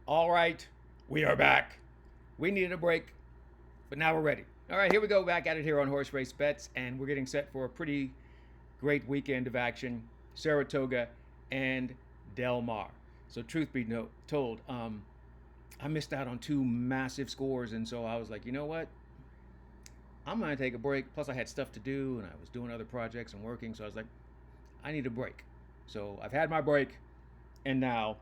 All right, we are back. We needed a break, but now we're ready. All right, here we go back at it here on Horse Race Bets, and we're getting set for a pretty great weekend of action. Saratoga and Del Mar. So, truth be told, I missed out on two massive scores, and so I was like, you know what? I'm gonna take a break. Plus, I had stuff to do, and I was doing other projects and working, so I was like, I need a break. So I've had my break, and now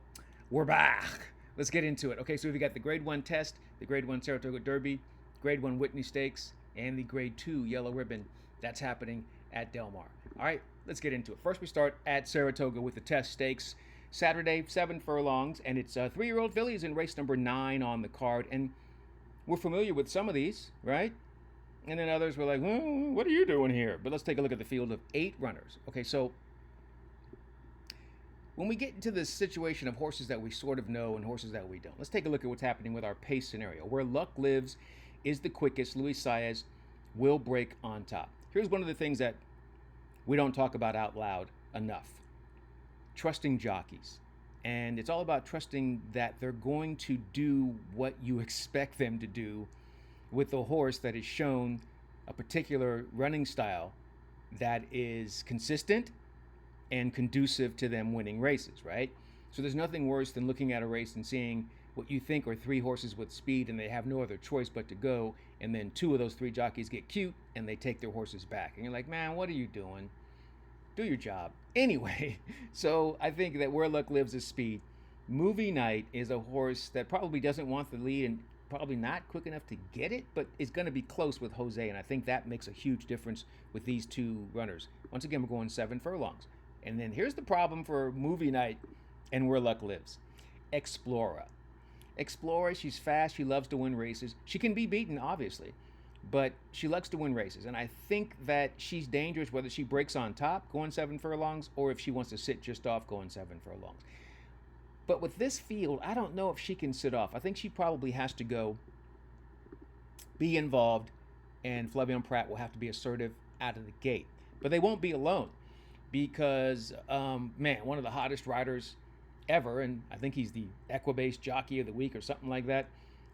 we're back. Let's get into it. Okay, so we've got the Grade 1 test, the Grade 1 Saratoga Derby, Grade 1 Whitney Stakes, and the Grade 2 Yellow Ribbon. That's happening at Del Mar. All right, let's get into it. First, we start at Saratoga with the test stakes. Saturday, 7 furlongs, and it's 3-year-old fillies in race number 9 on the card. And we're familiar with some of these, right? And then others were like, what are you doing here? But let's take a look at the field of 8 runners. Okay, so when we get into this situation of horses that we sort of know and horses that we don't, let's take a look at what's happening with our pace scenario. Where luck lives is the quickest. Luis Saez will break on top. Here's one of the things that we don't talk about out loud enough. Trusting jockeys. And it's all about trusting that they're going to do what you expect them to do with the horse that is shown a particular running style that is consistent and conducive to them winning races, right? So there's nothing worse than looking at a race and seeing what you think are 3 horses with speed and they have no other choice but to go, and then 2 of those 3 jockeys get cute and they take their horses back. And you're like, man, what are you doing? Do your job. Anyway, so I think that where luck lives is speed. Movie Night is a horse that probably doesn't want the lead and probably not quick enough to get it, but is going to be close with Jose, and I think that makes a huge difference with these 2 runners. Once again, we're going 7 furlongs. And then here's the problem for Movie Night and where luck lives. Explora. Explora, she's fast, she loves to win races. She can be beaten, obviously, but she likes to win races. And I think that she's dangerous whether she breaks on top going 7 furlongs or if she wants to sit just off going 7 furlongs. But with this field, I don't know if she can sit off. I think she probably has to go, be involved, and Flavien Prat will have to be assertive out of the gate. But they won't be alone because, one of the hottest riders ever, and I think he's the Equibase Jockey of the Week or something like that,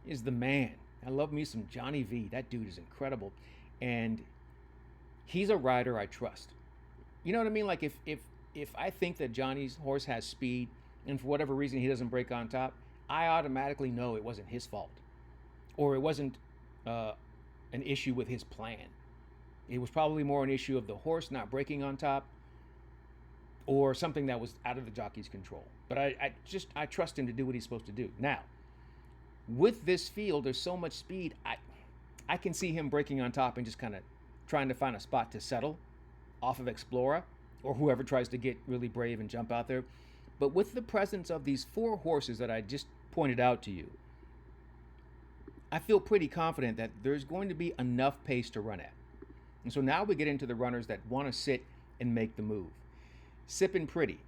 is the man. I love me some Johnny V. That dude is incredible. And he's a rider I trust. You know what I mean? Like if I think that Johnny's horse has speed, and for whatever reason he doesn't break on top, I automatically know it wasn't his fault. Or it wasn't an issue with his plan. It was probably more an issue of the horse not breaking on top or something that was out of the jockey's control. But I trust him to do what he's supposed to do. Now, with this field, there's so much speed, I can see him breaking on top and just kind of trying to find a spot to settle off of Explora or whoever tries to get really brave and jump out there. But with the presence of these 4 horses that I just pointed out to you, I feel pretty confident that there's going to be enough pace to run at. And so now we get into the runners that want to sit and make the move. Sippin' Pretty,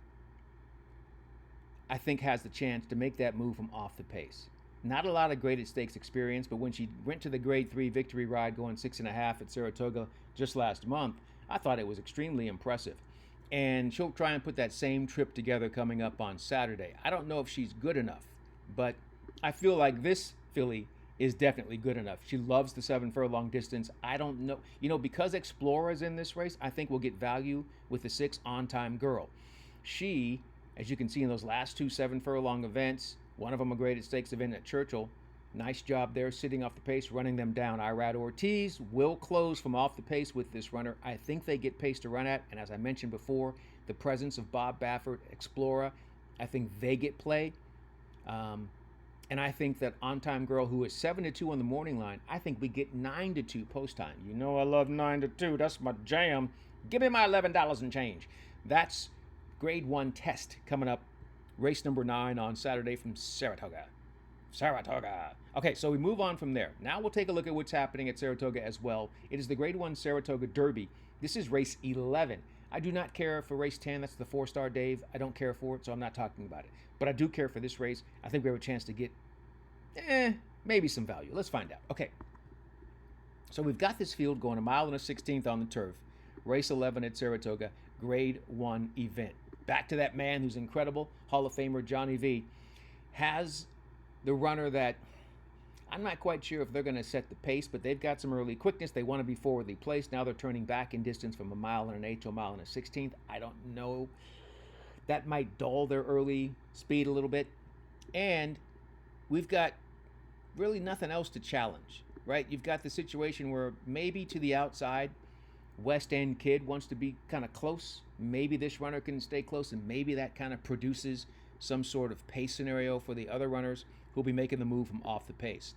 I think, has the chance to make that move from off the pace. Not a lot of graded stakes experience, but when she went to the Grade 3 victory ride going 6.5 at Saratoga just last month, I thought it was extremely impressive. And she'll try and put that same trip together coming up on Saturday. I don't know if she's good enough, but I feel like this filly is definitely good enough. She loves the 7 furlong distance. I don't know. Because Explorer is in this race, I think we'll get value with the 6 On Time Girl. She, as you can see in those last 2 7 furlong events, one of them a graded stakes event at Churchill, nice job there sitting off the pace, running them down. Irad Ortiz will close from off the pace with this runner. I think they get pace to run at, and as I mentioned before, the presence of Bob Baffert, Explorer, I think they get play. And I think that On Time Girl, who is 7-2 on the morning line, I think we get 9-2 post time. You know I love 9-2. That's my jam. Give me my $11 and change. That's Grade 1 test coming up. Race number 9 on Saturday from Saratoga. Okay, so we move on from there. Now we'll take a look at what's happening at Saratoga as well. It is the Grade 1 Saratoga Derby. This is race 11. I do not care for race 10. That's the 4-star Dave. I don't care for it, so I'm not talking about it. But I do care for this race. I think we have a chance to get, maybe some value. Let's find out. Okay, so we've got this field going 1 1/16 on the turf. Race 11 at Saratoga, Grade 1 event. Back to that man who's incredible, Hall of Famer Johnny V, has the runner that I'm not quite sure if they're going to set the pace, but they've got some early quickness. They want to be forwardly placed. Now they're turning back in distance from a mile and an eighth to a mile and a 16th. I don't know. That might dull their early speed a little bit. And we've got really nothing else to challenge, right? You've got the situation where maybe to the outside, West End Kid wants to be kind of close. Maybe this runner can stay close, and maybe that kind of produces some sort of pace scenario for the other runners who'll be making the move from off the pace.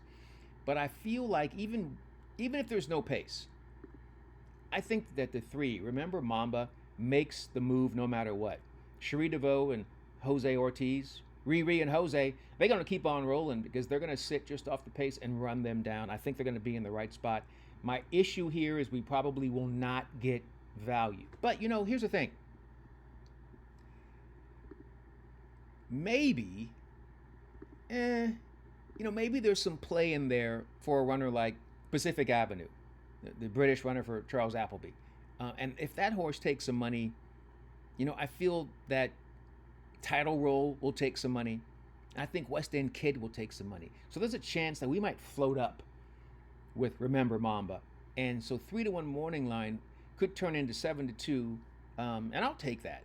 But I feel like even if there's no pace, I think that the three, remember Mamba, makes the move no matter what. Cherie DeVoe and Jose Ortiz, Riri and Jose, they're going to keep on rolling because they're going to sit just off the pace and run them down. I think they're going to be in the right spot. My issue here is we probably will not get value. But, here's the thing. Maybe, maybe there's some play in there for a runner like Pacific Avenue, the British runner for Charles Appleby. And if that horse takes some money, I feel that Title Roll will take some money. I think West End Kid will take some money. So there's a chance that we might float up with Remember Mamba. And so 3-1 morning line could turn into 7-2. And I'll take that.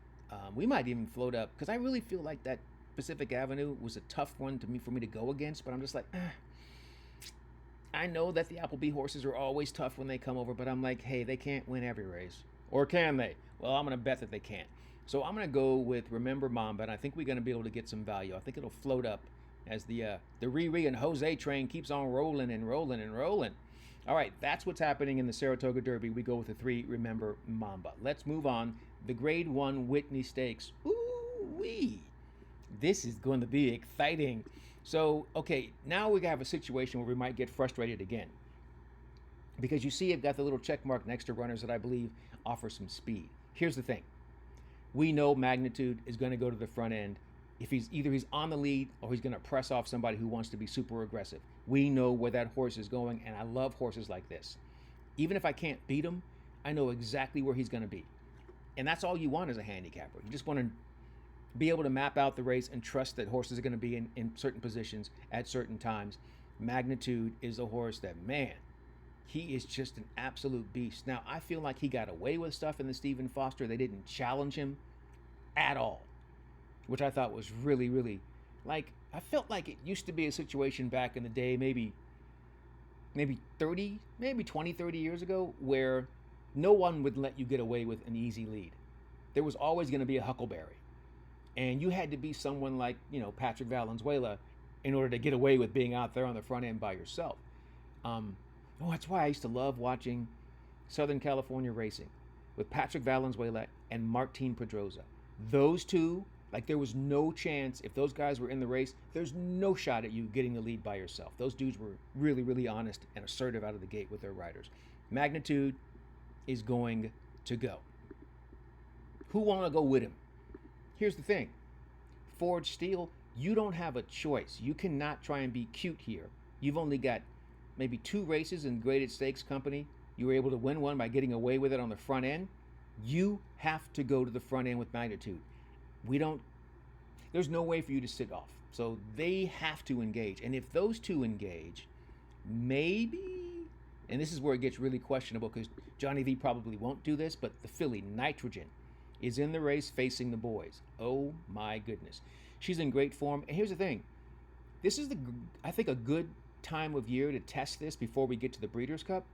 We might even float up because I really feel like that Pacific Avenue was a tough one for me to go against, but I'm just like, I know that the Appleby horses are always tough when they come over, but I'm like, hey, they can't win every race. Or can they? Well, I'm going to bet that they can't. So I'm going to go with Remember Mamba, and I think we're going to be able to get some value. I think it'll float up as the Riri and Jose train keeps on rolling and rolling and rolling. All right, that's what's happening in the Saratoga Derby. We go with the 3 Remember Mamba. Let's move on. The Grade 1 Whitney Stakes. Ooh-wee. This is going to be exciting. So, okay, now we have a situation where we might get frustrated again. Because you see I've got the little check mark next to runners that I believe offer some speed. Here's the thing. We know Magnitude is going to go to the front end. If he's on the lead or he's going to press off somebody who wants to be super aggressive. We know where that horse is going, and I love horses like this. Even if I can't beat him, I know exactly where he's going to be. And that's all you want as a handicapper. You just want to be able to map out the race and trust that horses are going to be in certain positions at certain times. Magnitude is a horse that, man, he is just an absolute beast. Now, I feel like he got away with stuff in the Stephen Foster. They didn't challenge him at all, which I thought was really, really, I felt like it used to be a situation back in the day, maybe 20, 30 years ago, where no one would let you get away with an easy lead. There was always going to be a huckleberry. And you had to be someone like, Patrick Valenzuela in order to get away with being out there on the front end by yourself. That's why I used to love watching Southern California racing with Patrick Valenzuela and Martin Pedroza. Those two, there was no chance if those guys were in the race, there's no shot at you getting the lead by yourself. Those dudes were really, really honest and assertive out of the gate with their riders. Magnitude is going to go. Who want to go with him? Here's the thing. Forged Steel, you don't have a choice. You cannot try and be cute here. You've only got maybe 2 races in graded stakes company. You were able to win one by getting away with it on the front end. You have to go to the front end with Magnitude. There's no way for you to sit off. So they have to engage. And if those two engage, maybe, and this is where it gets really questionable because Johnny V probably won't do this, but the filly Nitrogen is in the race facing the boys. Oh my goodness. She's in great form. And here's the thing. This is I think a good time of year to test this before we get to the Breeders' Cup.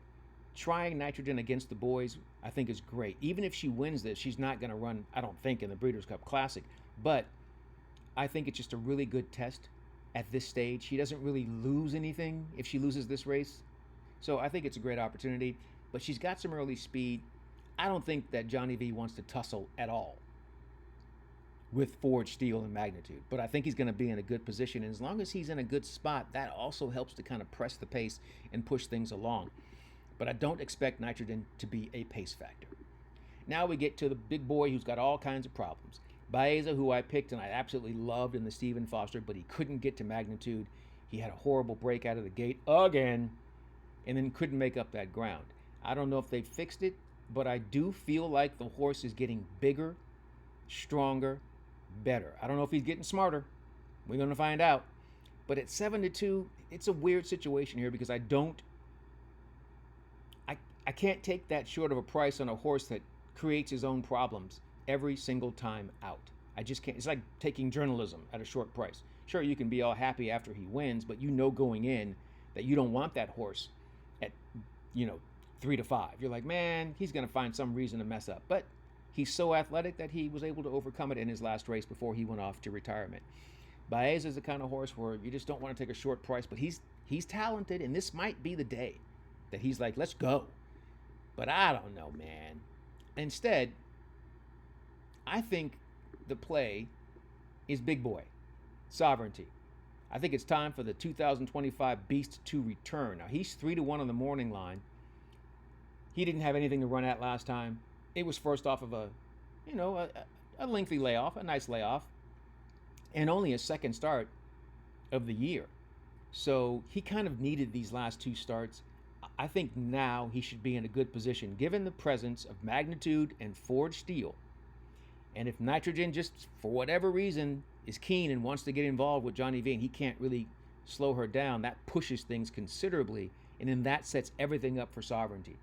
Trying Nitrogen against the boys, I think, is great. Even if she wins this, she's not going to run, I don't think, in the Breeders' Cup Classic. But I think it's just a really good test at this stage. She doesn't really lose anything if she loses this race. So I think it's a great opportunity. But she's got some early speed. I don't think that Johnny V wants to tussle at all with Forged Steel and Magnitude. But I think he's going to be in a good position. And as long as he's in a good spot, that also helps to kind of press the pace and push things along. But I don't expect Nitrogen to be a pace factor. Now we get to the big boy who's got all kinds of problems. Baeza, who I picked and I absolutely loved in the Stephen Foster, but he couldn't get to Magnitude. He had a horrible break out of the gate again, and then couldn't make up that ground. I don't know if they fixed it, but I do feel like the horse is getting bigger, stronger, better. I don't know if he's getting smarter. We're going to find out. But at 7-2, it's a weird situation here because I can't take that short of a price on a horse that creates his own problems every single time out. I just can't. It's like taking journalism at a short price. Sure, you can be all happy after he wins, but you know going in that you don't want that horse at, 3-5. You're like, man, he's going to find some reason to mess up. But he's so athletic that he was able to overcome it in his last race before he went off to retirement. Baez is the kind of horse where you just don't want to take a short price, but he's talented, and this might be the day that he's like, let's go. But I don't know, man. Instead, I think the play is Big Boy, Sovereignty. I think it's time for the 2025 Beast to return. Now, he's 3-1 on the morning line. He didn't have anything to run at last time. It was first off of a lengthy layoff, a nice layoff, and only a second start of the year. So he kind of needed these last two starts. I think now he should be in a good position, given the presence of Magnitude and Forged Steel. And if Nitrogen, just for whatever reason, is keen and wants to get involved with Johnny V, and he can't really slow her down, that pushes things considerably, and then that sets everything up for Sovereignty.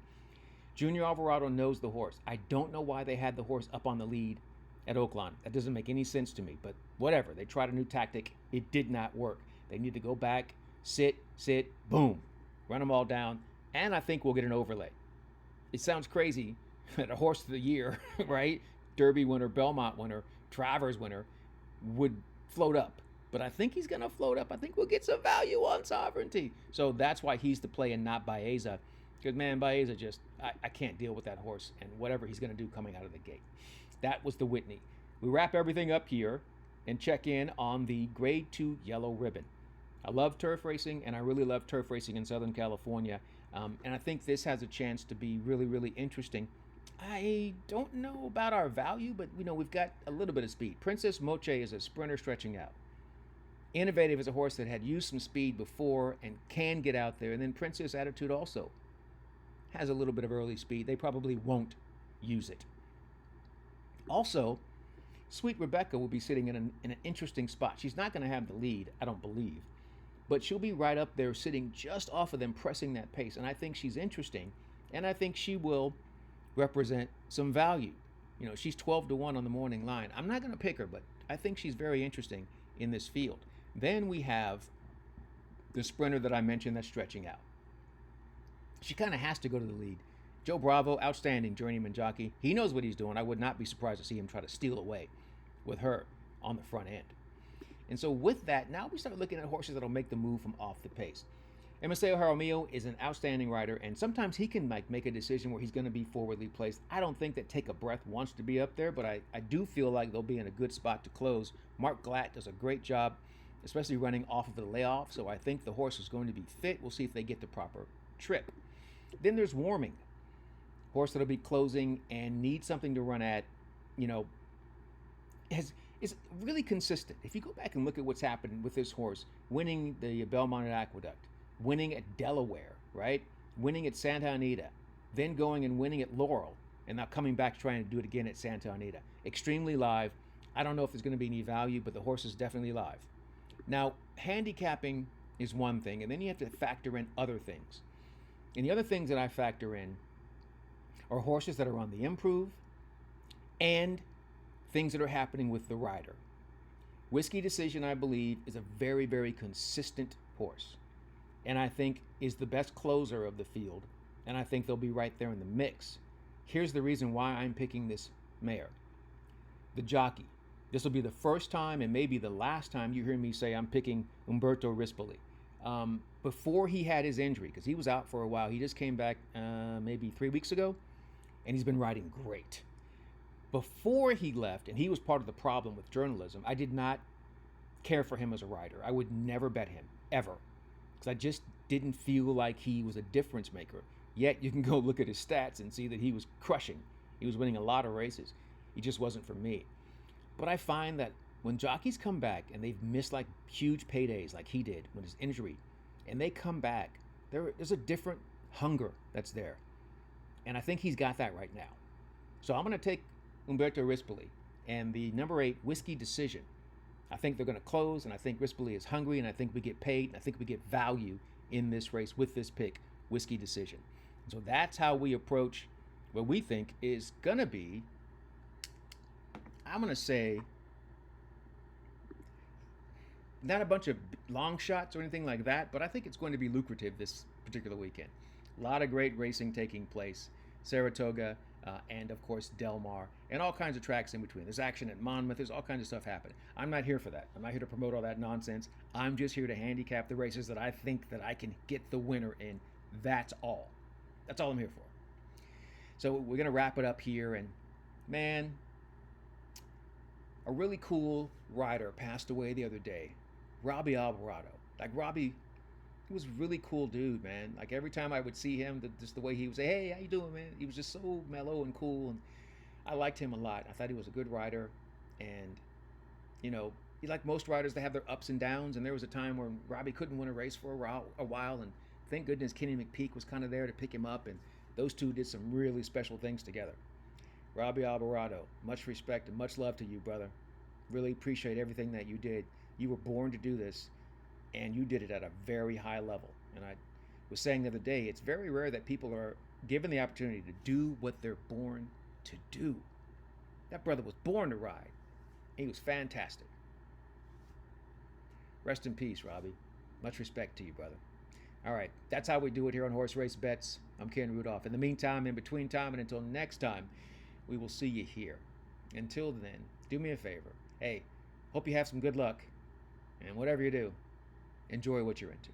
Junior Alvarado knows the horse. I don't know why they had the horse up on the lead at Oaklawn. That doesn't make any sense to me, but whatever. They tried a new tactic. It did not work. They need to go back, sit, boom, run them all down, and I think we'll get an overlay. It sounds crazy that a horse of the year, right? Derby winner, Belmont winner, Travers winner would float up. But I think he's going to float up. I think we'll get some value on Sovereignty. So that's why he's the play and not Baeza. Because, man, Baeza just, I can't deal with that horse and whatever he's going to do coming out of the gate. That was the Whitney. We wrap everything up here and check in on the Grade 2 Yellow Ribbon. I love turf racing, and I really love turf racing in Southern California. And I think this has a chance to be really, really interesting. I don't know about our value, but we've got a little bit of speed. Princess Moche is a sprinter stretching out. Innovative is a horse that had used some speed before and can get out there. And then Princess Attitude also has a little bit of early speed. They probably won't use it. Also, Sweet Rebecca will be sitting in an interesting spot. She's not going to have the lead, I don't believe. But she'll be right up there sitting just off of them, pressing that pace. And I think she's interesting. And I think she will represent some value. She's 12-1 on the morning line. I'm not going to pick her, but I think she's very interesting in this field. Then we have the sprinter that I mentioned that's stretching out. She kind of has to go to the lead. Joe Bravo, outstanding journeyman jockey. He knows what he's doing. I would not be surprised to see him try to steal away with her on the front end. And so with that, now we start looking at horses that'll make the move from off the pace. Emiseo Jaramillo is an outstanding rider, and sometimes he can make a decision where he's going to be forwardly placed. I don't think that Take a Breath wants to be up there, but I do feel like they'll be in a good spot to close. Mark Glatt does a great job, especially running off of the layoff, so I think the horse is going to be fit. We'll see if they get the proper trip. Then there's Warming, horse that'll be closing and needs something to run at, is really consistent. If you go back and look at what's happened with this horse, winning the Belmont Aqueduct, winning at Delaware, right? Winning at Santa Anita, then going and winning at Laurel, and now coming back trying to do it again at Santa Anita. Extremely live. I don't know if there's going to be any value, but the horse is definitely live. Now, handicapping is one thing, and then you have to factor in other things. And the other things that I factor in are horses that are on the improve and things that are happening with the rider. Whiskey Decision, I believe, is a very, very consistent horse, and I think is the best closer of the field, and I think they'll be right there in the mix. Here's the reason why I'm picking this mare. The jockey. This will be the first time and maybe the last time you hear me say I'm picking Umberto Rispoli. Before he had his injury, because he was out for a while, he just came back maybe 3 weeks ago, and he's been riding great. Before he left, and he was part of the problem with journalism, I did not care for him as a rider. I would never bet him, ever, because I just didn't feel like he was a difference maker. Yet you can go look at his stats and see that he was crushing. He was winning a lot of races. He just wasn't for me. But I find that when jockeys come back and they've missed like huge paydays like he did with his injury, and they come back, there's a different hunger that's there. And I think he's got that right now. So I'm going to take Umberto Rispoli and the number 8 Whiskey Decision. I think they're going to close, and I think Rispoli is hungry, and I think we get paid, and I think we get value in this race with this pick, Whiskey Decision. So that's how we approach what we think is going to be, I'm going to say, not a bunch of long shots or anything like that, but I think it's going to be lucrative this particular weekend. A lot of great racing taking place. Saratoga, and of course Del Mar, and all kinds of tracks in between. There's action at Monmouth. There's all kinds of stuff happening. I'm not here for that. I'm not here to promote all that nonsense. I'm just here to handicap the races that I think that I can get the winner in. That's all. That's all I'm here for. So we're going to wrap it up here. And man, a really cool rider passed away the other day. Robbie Alvarado. Like, Robbie, he was a really cool dude, man. Like, every time I would see him, just the way he would say, hey, how you doing, man? He was just so mellow and cool, and I liked him a lot. I thought he was a good rider, and, you know, like most riders, they have their ups and downs, and there was a time where Robbie couldn't win a race for a while, and thank goodness Kenny McPeek was kind of there to pick him up, and those two did some really special things together. Robbie Alvarado, much respect and much love to you, brother. Really appreciate everything that you did. You were born to do this, and you did it at a very high level. And I was saying the other day, it's very rare that people are given the opportunity to do what they're born to do. That brother was born to ride. He was fantastic. Rest in peace, Robbie. Much respect to you, brother. All right, that's how we do it here on Horse Race Bets. I'm Ken Rudulph. In the meantime, in between time, and until next time, we will see you here. Until then, do me a favor. Hey, hope you have some good luck. And whatever you do, enjoy what you're into.